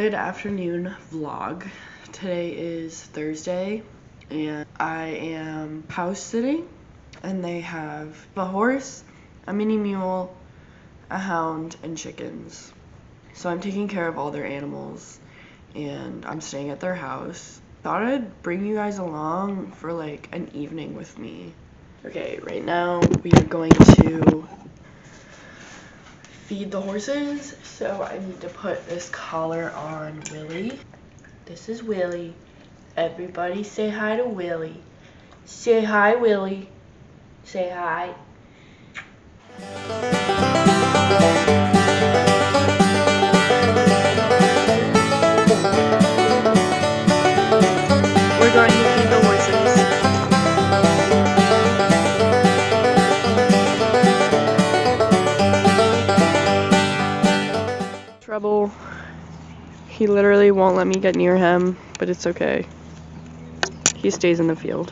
good afternoon vlog. Today is Thursday and I am house sitting, and they have a horse, a mini mule, a hound, and chickens. So I'm taking care of all their animals and I'm staying at their house. Thought I'd bring you guys along for like an evening with me. Okay, right now we are going to feed the horses, so I need to put this collar on Willie. This is Willie. Everybody say hi to Willie. Say hi, Willie. Say hi. We're going to feed the horses. Trouble. He literally won't let me get near him, but it's okay. He stays in the field.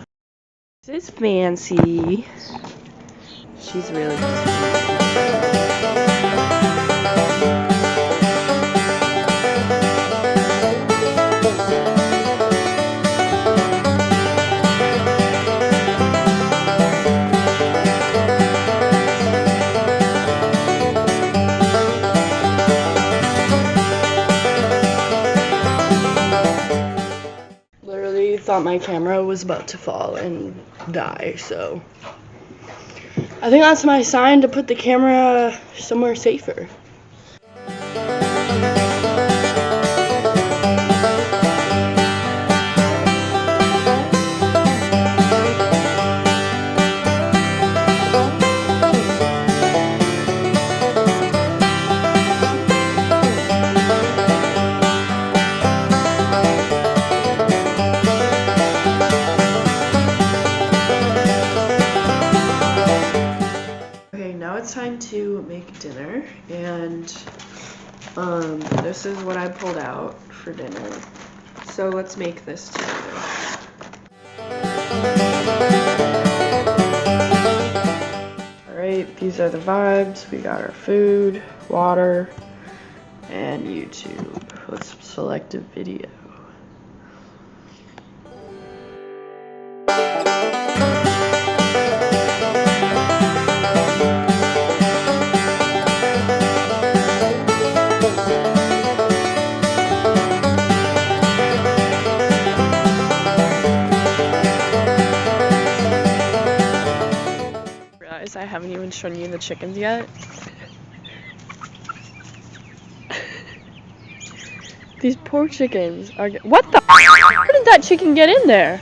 This is Fancy. She's really thought my camera was about to fall and die, so I think that's my sign to put the camera somewhere safer. It's time to make dinner, and this is what I pulled out for dinner, so let's make this together. Alright, these are the vibes. We got our food, water, and YouTube. Let's select a video. I haven't even shown you the chickens yet. These poor chickens are. What the? How did that chicken get in there?